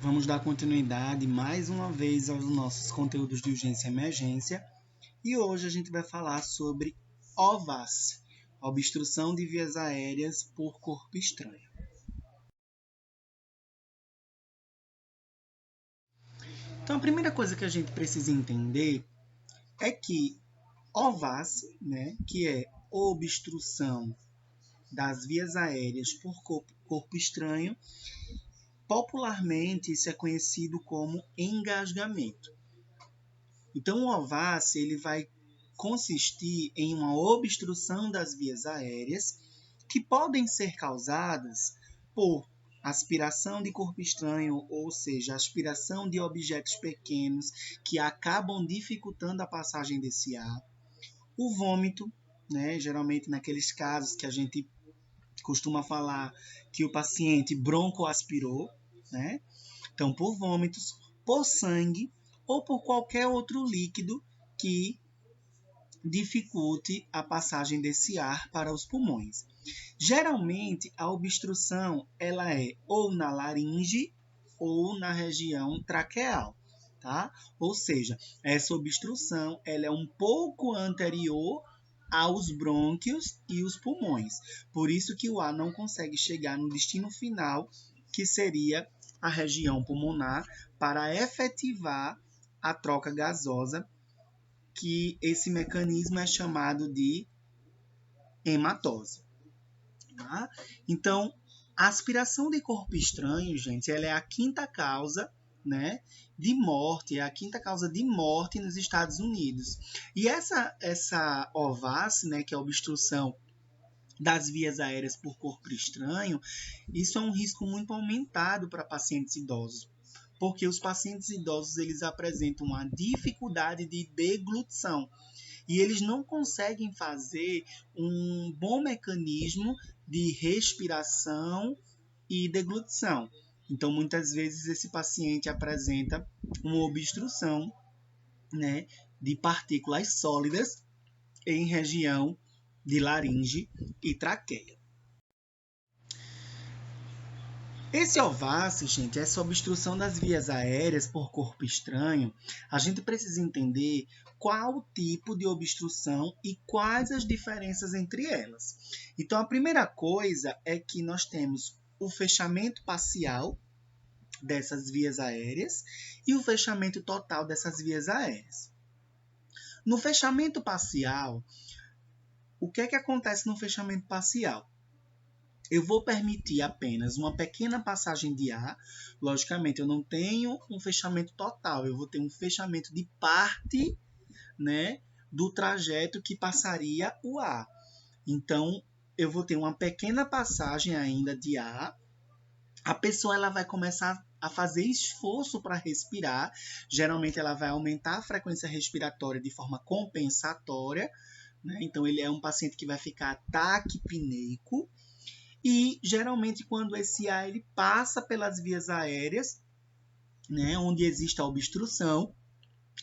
Vamos dar continuidade mais uma vez aos nossos conteúdos de urgência e emergência. E hoje a gente vai falar sobre OVAS, obstrução de vias aéreas por corpo estranho. Então, a primeira coisa que a gente precisa entender é que OVAS, que é obstrução das vias aéreas por corpo estranho, popularmente isso é conhecido como engasgamento. Então, o OVAS ele vai consistir em uma obstrução das vias aéreas que podem ser causadas por aspiração de corpo estranho, ou seja, aspiração de objetos pequenos que acabam dificultando a passagem desse ar. O vômito, geralmente naqueles casos que a gente costuma falar que o paciente broncoaspirou, Então, por vômitos, por sangue ou por qualquer outro líquido que dificulte a passagem desse ar para os pulmões. Geralmente, a obstrução ela é ou na laringe ou na região traqueal, tá? Ou seja, essa obstrução ela é um pouco anterior aos brônquios e os pulmões. Por isso que o ar não consegue chegar no destino final, que seria a região pulmonar, para efetivar a troca gasosa, que esse mecanismo é chamado de hematose. Tá? Então, a aspiração de corpo estranho, gente, ela é a quinta causa, de morte, é a quinta causa de morte nos Estados Unidos. E essa OVAS, que é a obstrução das vias aéreas por corpo estranho, isso é um risco muito aumentado para pacientes idosos, porque os pacientes idosos eles apresentam uma dificuldade de deglutição e eles não conseguem fazer um bom mecanismo de respiração e deglutição. Então, muitas vezes esse paciente apresenta uma obstrução, de partículas sólidas em região de laringe e traqueia. Esse OVAS, gente, essa obstrução das vias aéreas por corpo estranho, a gente precisa entender qual o tipo de obstrução e quais as diferenças entre elas. Então, a primeira coisa é que nós temos o fechamento parcial dessas vias aéreas e o fechamento total dessas vias aéreas. No fechamento parcial, o que é que acontece no fechamento parcial? Eu vou permitir apenas uma pequena passagem de ar. Logicamente, eu não tenho um fechamento total. Eu vou ter um fechamento de parte, do trajeto que passaria o ar. Então, eu vou ter uma pequena passagem ainda de ar. A pessoa ela vai começar a fazer esforço para respirar. Geralmente, ela vai aumentar a frequência respiratória de forma compensatória. Então, ele é um paciente que vai ficar taquipneico. E, geralmente, quando esse ar ele passa pelas vias aéreas, onde existe a obstrução,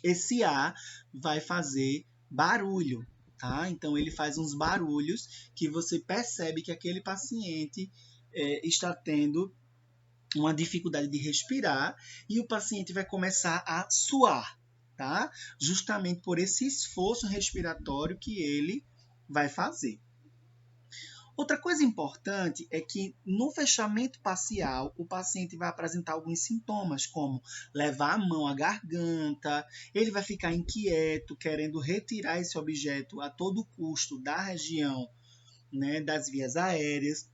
esse ar vai fazer barulho, tá? Então, ele faz uns barulhos que você percebe que aquele paciente está tendo uma dificuldade de respirar e o paciente vai começar a suar, tá? Justamente por esse esforço respiratório que ele vai fazer. Outra coisa importante é que no fechamento parcial, o paciente vai apresentar alguns sintomas, como levar a mão à garganta, ele vai ficar inquieto, querendo retirar esse objeto a todo custo da região, das vias aéreas.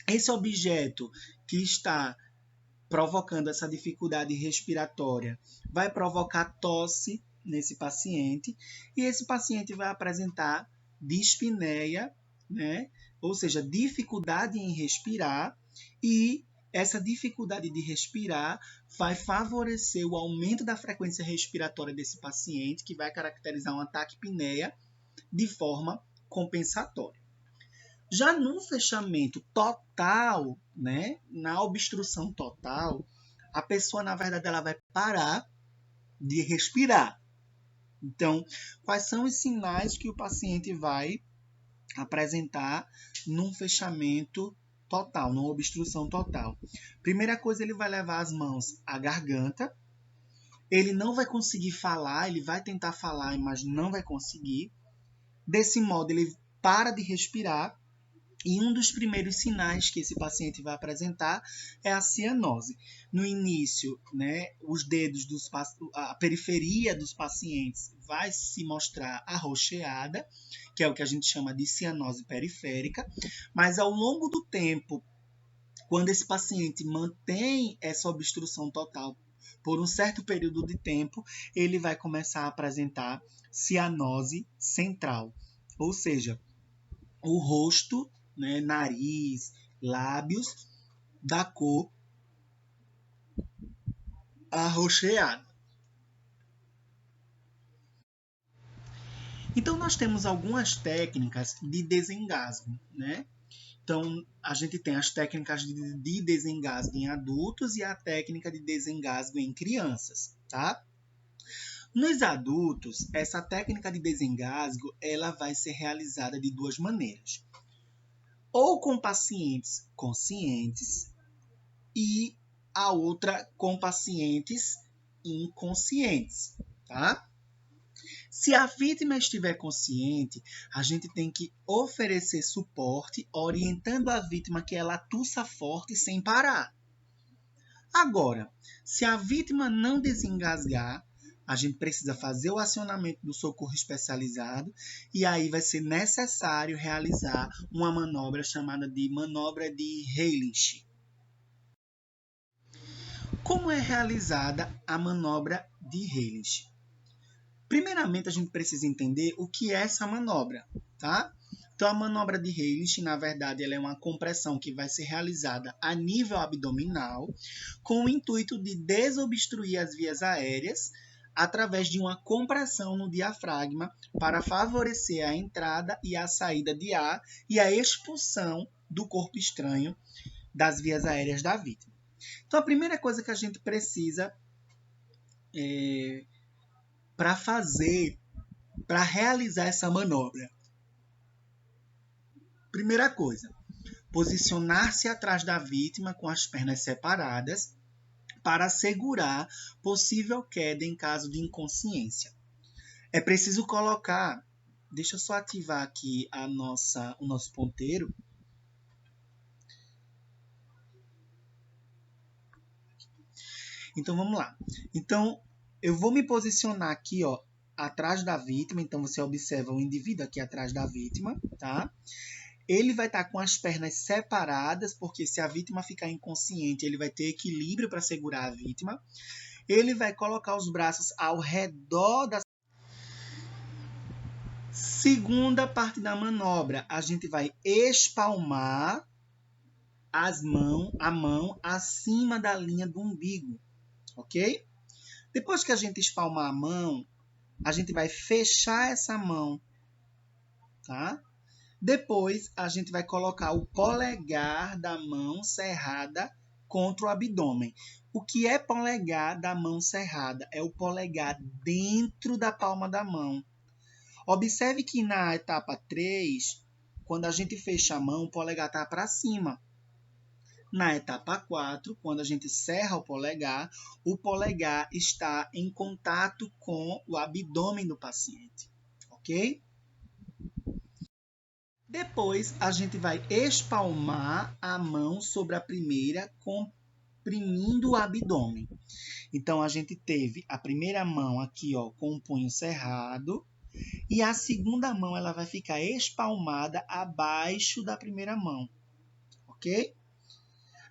Esse objeto que está provocando essa dificuldade respiratória vai provocar tosse nesse paciente e esse paciente vai apresentar dispneia, ou seja, dificuldade em respirar, e essa dificuldade de respirar vai favorecer o aumento da frequência respiratória desse paciente, que vai caracterizar uma taquipneia de forma compensatória. Já no fechamento total, na obstrução total, a pessoa, na verdade, ela vai parar de respirar. Então, quais são os sinais que o paciente vai apresentar num fechamento total, não obstrução total. Primeira coisa, ele vai levar as mãos à garganta. Ele não vai conseguir falar, ele vai tentar falar, mas não vai conseguir. Desse modo, ele para de respirar. E um dos primeiros sinais que esse paciente vai apresentar é a cianose. No início, né, os dedos a periferia dos pacientes vai se mostrar arroxeada, que é o que a gente chama de cianose periférica, mas ao longo do tempo, quando esse paciente mantém essa obstrução total por um certo período de tempo, ele vai começar a apresentar cianose central, ou seja, o rosto, né, nariz, lábios, da cor arroxeada. Então, nós temos algumas técnicas de desengasgo, né? Então, a gente tem as técnicas de desengasgo em adultos e a técnica de desengasgo em crianças, tá? Nos adultos, essa técnica de desengasgo, ela vai ser realizada de duas maneiras. Ou com pacientes conscientes e a outra com pacientes inconscientes, tá? Se a vítima estiver consciente, a gente tem que oferecer suporte, orientando a vítima que ela tussa forte sem parar. Agora, se a vítima não desengasgar, a gente precisa fazer o acionamento do socorro especializado e aí vai ser necessário realizar uma manobra chamada de manobra de Heilig. Como é realizada a manobra de Heilig? Primeiramente, a gente precisa entender o que é essa manobra, tá? Então, a manobra de Heilig, na verdade, ela é uma compressão que vai ser realizada a nível abdominal com o intuito de desobstruir as vias aéreas através de uma compressão no diafragma para favorecer a entrada e a saída de ar e a expulsão do corpo estranho das vias aéreas da vítima. Então, a primeira coisa que a gente precisa para realizar essa manobra. Primeira coisa, posicionar-se atrás da vítima com as pernas separadas para assegurar possível queda em caso de inconsciência. É preciso colocar, deixa eu só ativar aqui o nosso ponteiro. Então vamos lá. Então eu vou me posicionar aqui, ó, atrás da vítima. Então você observa o indivíduo aqui atrás da vítima, tá? Ele vai estar com as pernas separadas, porque se a vítima ficar inconsciente, ele vai ter equilíbrio para segurar a vítima. Ele vai colocar os braços ao redor da segunda parte da manobra. A gente vai espalmar a mão acima da linha do umbigo, ok? Depois que a gente espalmar a mão, a gente vai fechar essa mão, tá? Depois, a gente vai colocar o polegar da mão cerrada contra o abdômen. O que é polegar da mão cerrada? É o polegar dentro da palma da mão. Observe que na etapa 3, quando a gente fecha a mão, o polegar está para cima. Na etapa 4, quando a gente cerra o polegar está em contato com o abdômen do paciente, ok? Depois, a gente vai espalmar a mão sobre a primeira, comprimindo o abdômen. Então, a gente teve a primeira mão aqui, ó, com o punho cerrado, e a segunda mão ela vai ficar espalmada abaixo da primeira mão, ok?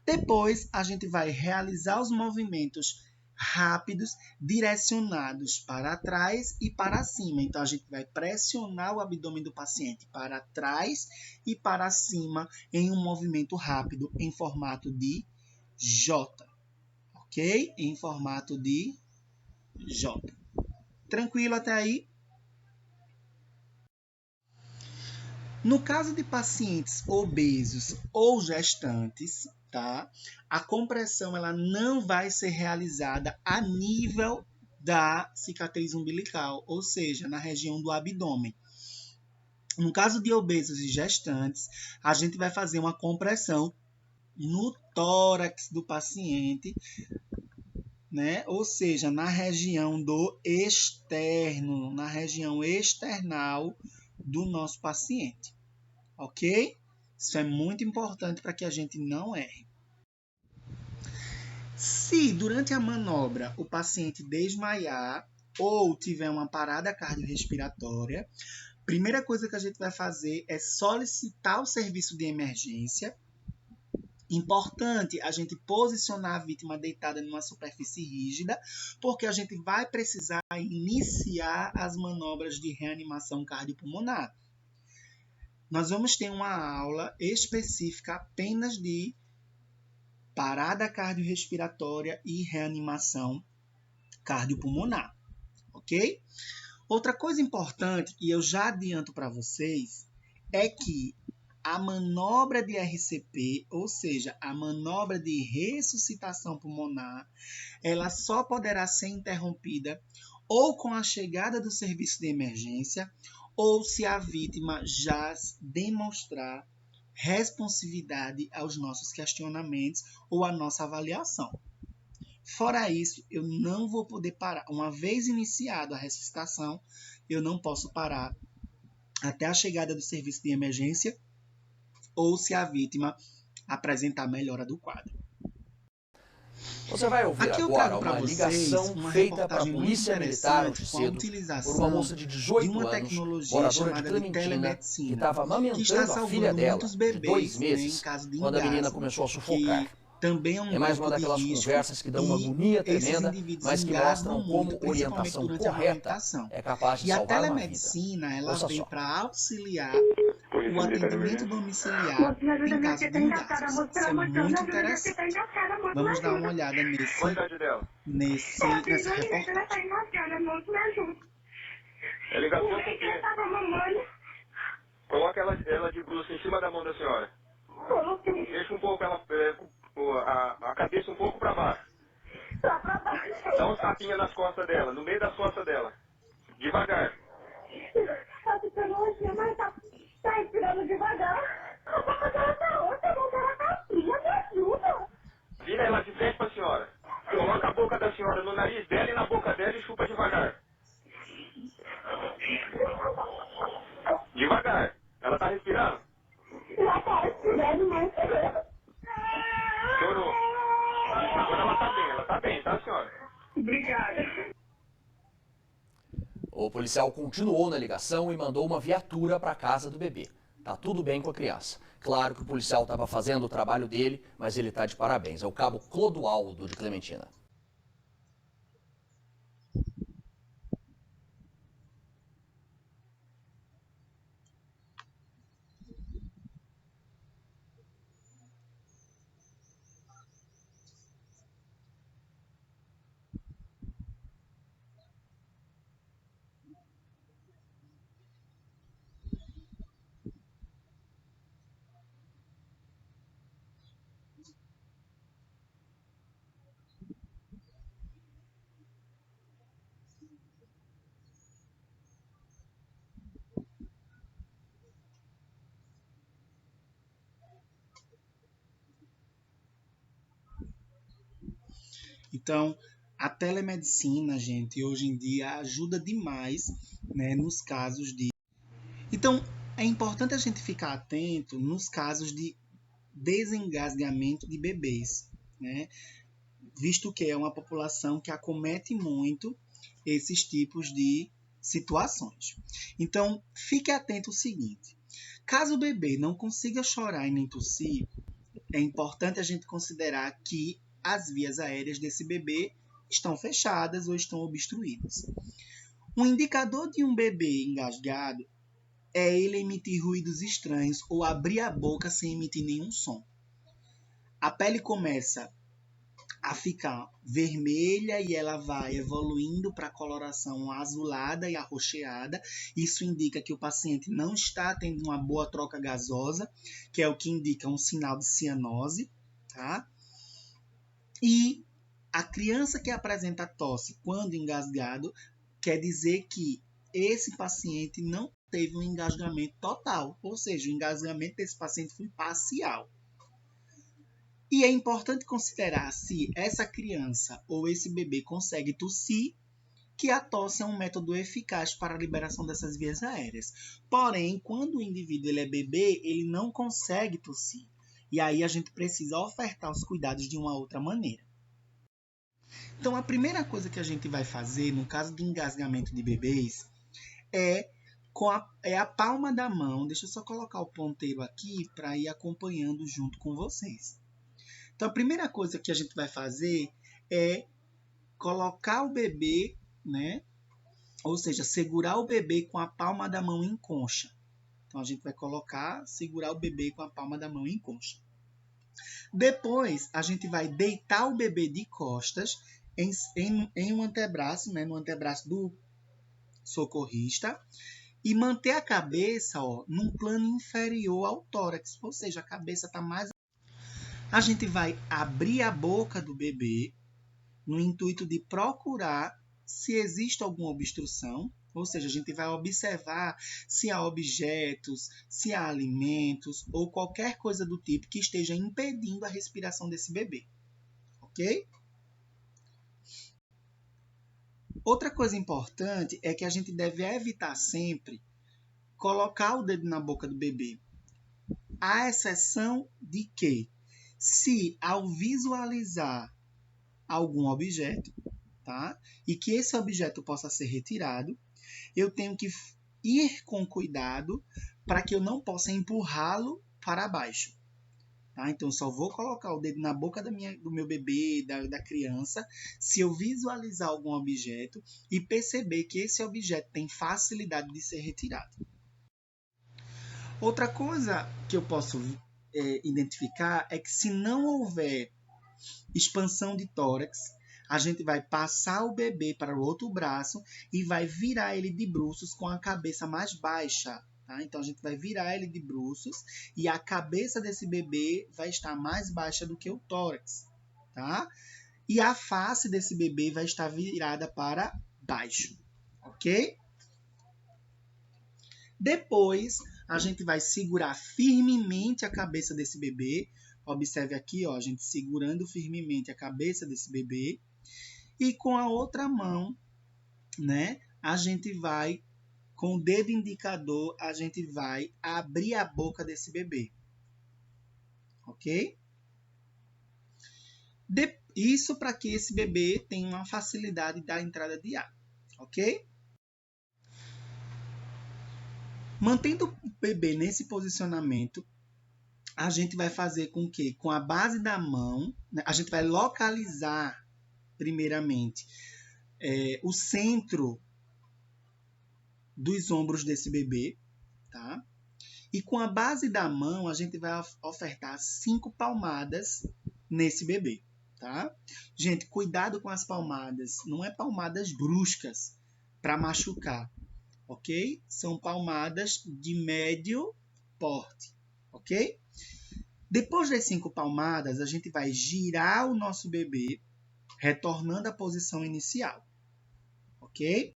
Depois, a gente vai realizar os movimentos rápidos, direcionados para trás e para cima. Então, a gente vai pressionar o abdômen do paciente para trás e para cima em um movimento rápido em formato de J, ok? Em formato de J. Tranquilo até aí? No caso de pacientes obesos ou gestantes, tá? A compressão ela não vai ser realizada a nível da cicatriz umbilical, ou seja, na região do abdômen. No caso de obesos e gestantes, a gente vai fazer uma compressão no tórax do paciente, né? Ou seja, na região do externo, na região external do nosso paciente, ok? Isso é muito importante para que a gente não erre. Se durante a manobra o paciente desmaiar ou tiver uma parada cardiorrespiratória, a primeira coisa que a gente vai fazer é solicitar o serviço de emergência. Importante a gente posicionar a vítima deitada numa superfície rígida, porque a gente vai precisar iniciar as manobras de reanimação cardiopulmonar. Nós vamos ter uma aula específica apenas de parada cardiorrespiratória e reanimação cardiopulmonar, ok? Outra coisa importante, e eu já adianto para vocês, é que a manobra de RCP, ou seja, a manobra de ressuscitação pulmonar, ela só poderá ser interrompida ou com a chegada do serviço de emergência ou se a vítima já demonstrar responsividade aos nossos questionamentos ou à nossa avaliação. Fora isso, eu não vou poder parar. Uma vez iniciada a ressuscitação, eu não posso parar até a chegada do serviço de emergência ou se a vítima apresentar melhora do quadro. Você vai ouvir Aqui eu agora trago para uma vocês ligação uma feita para a reportagem muito Polícia Militar interessante hoje com a cedo por uma utilização moça de de 18 uma anos, tecnologia moradora de chamada de Clementina, que telemedicina, estava que está amamentando a filha salvando dela, muitos de 2 bebês, né, em meses, caso de quando a menina engasgo, começou a sufocar. que também é um É mais grupo uma de daquelas risco conversas que dão uma e agonia esses tremenda, indivíduos mas que engasgam mostram muito, como principalmente orientação durante a correta amamentação. é capaz de E a salvar uma vida. telemedicina, ela Ouça vem só. para auxiliar o Polícia Militar de atendimento Emergência. domiciliar em caso de engasgos. Isso é muito interessante. Vamos dar uma olhada Qual a idade dela? nessa reportagem. É ligação com quem? Coloca ela de bruços em cima da mão da senhora. Deixa um pouco ela, a cabeça um pouco para baixo. Dá um tapinha nas costas dela, no meio das costas dela. Devagar. Tá respirando devagar. A boca dela tá outra, a mão dela tá fria, me ajuda. Vira ela de frente pra senhora. Coloca a boca da senhora no nariz dela e na boca dela e chupa devagar. Devagar. Ela tá respirando? Ela tá respirando, mas... Chorou. Agora ela tá bem, tá, senhora? Obrigada. O policial continuou na ligação e mandou uma viatura para a casa do bebê. Tá tudo bem com a criança. Claro que o policial estava fazendo o trabalho dele, mas ele tá de parabéns. É o cabo Clodoaldo de Clementina. Então, a telemedicina, gente, hoje em dia ajuda demais, né, nos casos de... Então, é importante a gente ficar atento nos casos de desengasgamento de bebês, né? Visto que é uma população que acomete muito esses tipos de situações. Então, fique atento ao seguinte: caso o bebê não consiga chorar e nem tossir, é importante a gente considerar que as vias aéreas desse bebê estão fechadas ou estão obstruídas. Um indicador de um bebê engasgado é ele emitir ruídos estranhos ou abrir a boca sem emitir nenhum som. A pele começa a ficar vermelha e ela vai evoluindo para a coloração azulada e arroxeada. Isso indica que o paciente não está tendo uma boa troca gasosa, que é o que indica um sinal de cianose, tá? E a criança que apresenta tosse quando engasgado quer dizer que esse paciente não teve um engasgamento total, ou seja, o engasgamento desse paciente foi parcial. E é importante considerar se essa criança ou esse bebê consegue tossir, que a tosse é um método eficaz para a liberação dessas vias aéreas. Porém, quando o indivíduo ele é bebê, ele não consegue tossir. E aí a gente precisa ofertar os cuidados de uma outra maneira. Então, a primeira coisa que a gente vai fazer no caso de engasgamento de bebês é a palma da mão. Deixa eu só colocar o ponteiro aqui para ir acompanhando junto com vocês. Então, a primeira coisa que a gente vai fazer é colocar o bebê, né? Ou seja, segurar o bebê com a palma da mão em concha. Então, a gente vai segurar o bebê com a palma da mão em concha. Depois, a gente vai deitar o bebê de costas em um antebraço, né? No antebraço do socorrista. E manter a cabeça, num plano inferior ao tórax. Ou seja, a cabeça está mais... A gente vai abrir a boca do bebê no intuito de procurar se existe alguma obstrução, ou seja, a gente vai observar se há objetos, se há alimentos ou qualquer coisa do tipo que esteja impedindo a respiração desse bebê, ok? Outra coisa importante é que a gente deve evitar sempre colocar o dedo na boca do bebê, à exceção de que, se ao visualizar algum objeto, tá? E que esse objeto possa ser retirado, eu tenho que ir com cuidado para que eu não possa empurrá-lo para baixo. Tá? Então, eu só vou colocar o dedo na boca do meu bebê, da criança, se eu visualizar algum objeto e perceber que esse objeto tem facilidade de ser retirado. Outra coisa que eu posso identificar é que se não houver expansão de tórax, a gente vai passar o bebê para o outro braço e vai virar ele de bruços com a cabeça mais baixa. Tá? Então, a gente vai virar ele de bruços e a cabeça desse bebê vai estar mais baixa do que o tórax. Tá? E a face desse bebê vai estar virada para baixo. Ok? Depois, a gente vai segurar firmemente a cabeça desse bebê. Observe aqui, a gente segurando firmemente a cabeça desse bebê. E com a outra mão, né, a gente vai, com o dedo indicador, a gente vai abrir a boca desse bebê. Ok? Isso para que esse bebê tenha uma facilidade da entrada de ar. Ok? Mantendo o bebê nesse posicionamento, a gente vai fazer com que, com a base da mão, né, a gente vai localizar, primeiramente, o centro dos ombros desse bebê, tá? E com a base da mão, a gente vai ofertar 5 palmadas nesse bebê, tá? Gente, cuidado com as palmadas. Não é palmadas bruscas para machucar, ok? São palmadas de médio porte, ok? Depois das 5 palmadas, a gente vai girar o nosso bebê, retornando à posição inicial, ok?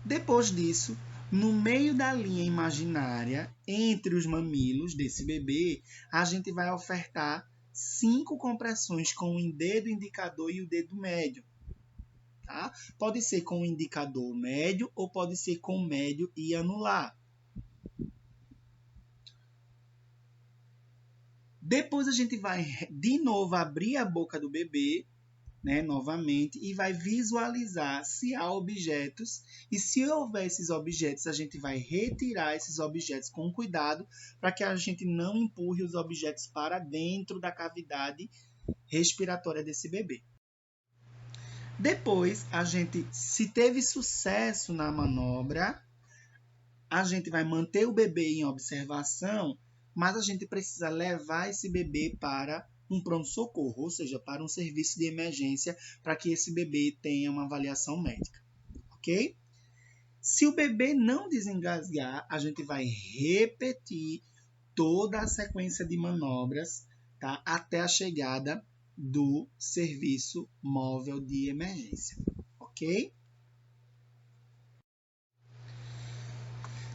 Depois disso, no meio da linha imaginária, entre os mamilos desse bebê, a gente vai ofertar 5 compressões com o dedo indicador e o dedo médio. Tá? Pode ser com o indicador médio ou pode ser com o médio e anular. Depois a gente vai de novo abrir a boca do bebê, né, novamente, e vai visualizar se há objetos, e se houver esses objetos, a gente vai retirar esses objetos com cuidado para que a gente não empurre os objetos para dentro da cavidade respiratória desse bebê. Depois, se teve sucesso na manobra, a gente vai manter o bebê em observação, mas a gente precisa levar esse bebê para um pronto-socorro, ou seja, para um serviço de emergência, para que esse bebê tenha uma avaliação médica, ok? Se o bebê não desengasgar, a gente vai repetir toda a sequência de manobras, tá? Até a chegada do serviço móvel de emergência, ok?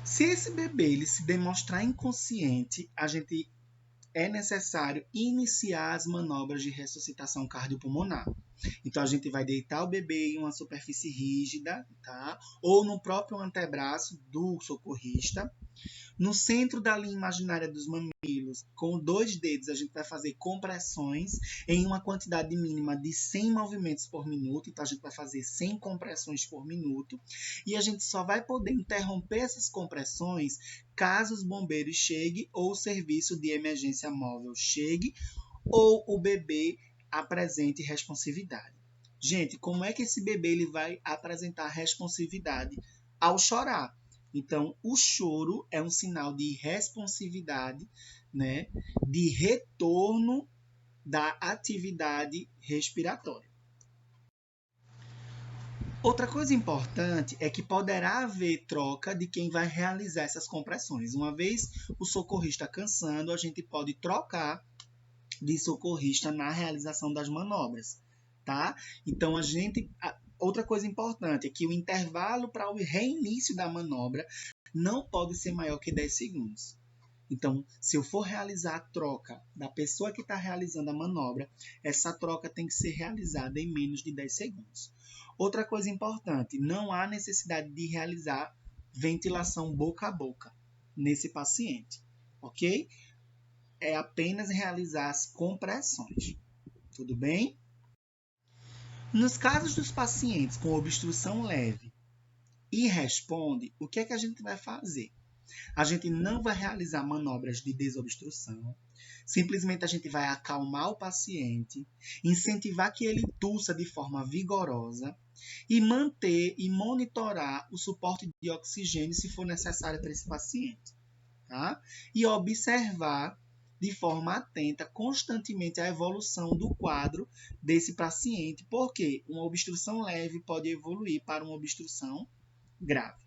Se esse bebê ele se demonstrar inconsciente, a gente é necessário iniciar as manobras de ressuscitação cardiopulmonar. Então, a gente vai deitar o bebê em uma superfície rígida, tá? Ou no próprio antebraço do socorrista. No centro da linha imaginária dos mamilos, com 2 dedos, a gente vai fazer compressões em uma quantidade mínima de 100 movimentos por minuto. Então, a gente vai fazer 100 compressões por minuto. E a gente só vai poder interromper essas compressões caso os bombeiros cheguem ou o serviço de emergência móvel chegue ou o bebê apresente responsividade. Gente, como é que esse bebê ele vai apresentar responsividade? Ao chorar. Então, o choro é um sinal de responsividade, né, de retorno da atividade respiratória. Outra coisa importante é que poderá haver troca de quem vai realizar essas compressões. Uma vez o socorrista cansando, a gente pode trocar de socorrista na realização das manobras, tá? Então, outra coisa importante é que o intervalo para o reinício da manobra não pode ser maior que 10 segundos. Então, se eu for realizar a troca da pessoa que está realizando a manobra, essa troca tem que ser realizada em menos de 10 segundos. Outra coisa importante, não há necessidade de realizar ventilação boca a boca nesse paciente, ok? É apenas realizar as compressões. Tudo bem? Nos casos dos pacientes com obstrução leve e responde, o que é que a gente vai fazer? A gente não vai realizar manobras de desobstrução. Simplesmente a gente vai acalmar o paciente, incentivar que ele tussa de forma vigorosa e manter e monitorar o suporte de oxigênio se for necessário para esse paciente. Tá? E observar de forma atenta constantemente a evolução do quadro desse paciente, porque uma obstrução leve pode evoluir para uma obstrução grave.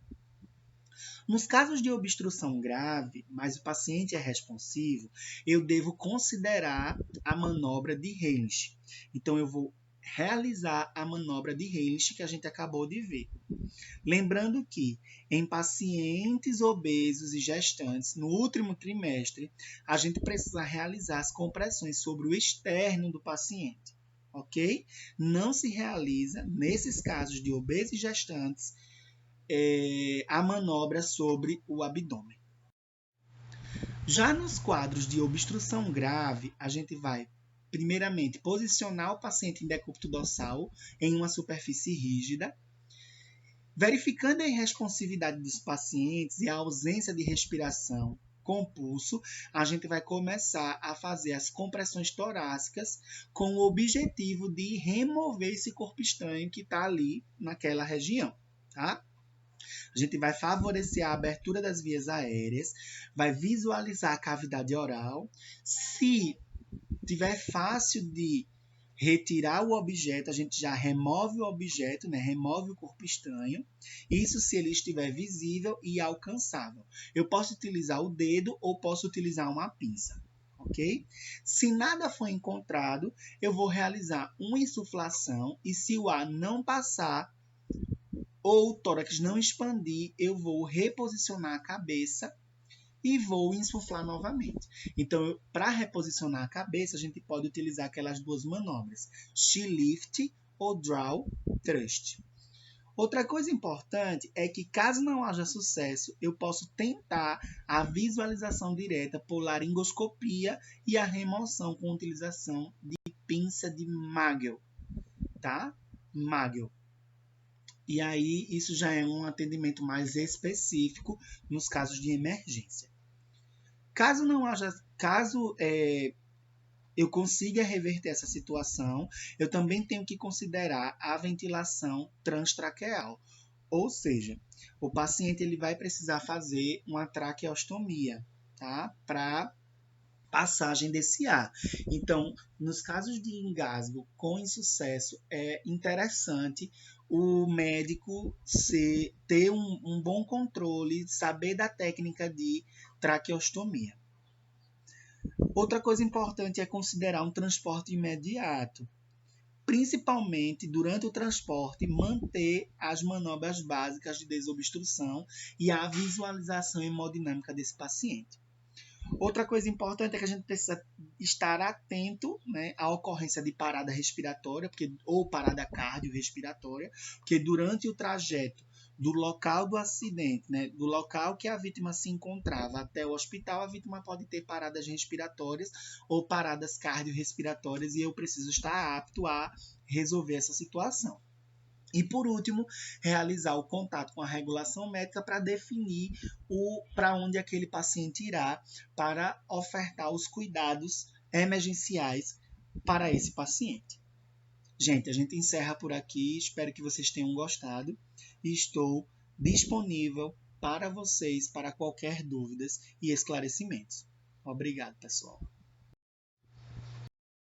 Nos casos de obstrução grave, mas o paciente é responsivo, eu devo considerar a manobra de Heilig. Então, eu vou realizar a manobra de Heilig que a gente acabou de ver. Lembrando que em pacientes obesos e gestantes, no último trimestre, a gente precisa realizar as compressões sobre o externo do paciente, ok? Não se realiza, nesses casos de obesos e gestantes, a manobra sobre o abdômen. Já nos quadros de obstrução grave, a gente vai, primeiramente, posicionar o paciente em decúbito dorsal em uma superfície rígida, verificando a irresponsividade dos pacientes e a ausência de respiração com pulso, a gente vai começar a fazer as compressões torácicas com o objetivo de remover esse corpo estranho que está ali naquela região, tá? A gente vai favorecer a abertura das vias aéreas, vai visualizar a cavidade oral. Se tiver fácil de retirar o objeto, a gente já remove o objeto, né? Remove o corpo estranho. Isso se ele estiver visível e alcançável. Eu posso utilizar o dedo ou posso utilizar uma pinça, ok? Se nada for encontrado, eu vou realizar uma insuflação e se o ar não passar ou o tórax não expandir, eu vou reposicionar a cabeça e vou insuflar novamente. Então, para reposicionar a cabeça, a gente pode utilizar aquelas 2 manobras, She Lift ou Draw Thrust. Outra coisa importante é que, caso não haja sucesso, eu posso tentar a visualização direta por laringoscopia e a remoção com utilização de pinça de Magel, tá? Magel. E aí, isso já é um atendimento mais específico nos casos de emergência. Caso eu consiga reverter essa situação, eu também tenho que considerar a ventilação transtraqueal. Ou seja, o paciente ele vai precisar fazer uma traqueostomia, tá? Para passagem desse ar. Então, nos casos de engasgo com insucesso, é interessante o médico ter um bom controle, saber da técnica de traqueostomia. Outra coisa importante é considerar um transporte imediato. Principalmente, durante o transporte, manter as manobras básicas de desobstrução e a visualização hemodinâmica desse paciente. Outra coisa importante é que a gente precisa estar atento, né, à ocorrência de parada respiratória ou parada cardiorrespiratória, porque durante o trajeto do local do acidente, né, do local que a vítima se encontrava até o hospital, a vítima pode ter paradas respiratórias ou paradas cardiorrespiratórias, e eu preciso estar apto a resolver essa situação. E, por último, realizar o contato com a regulação médica para definir para onde aquele paciente irá para ofertar os cuidados emergenciais para esse paciente. Gente, a gente encerra por aqui. Espero que vocês tenham gostado. E estou disponível para vocês para qualquer dúvidas e esclarecimentos. Obrigado, pessoal.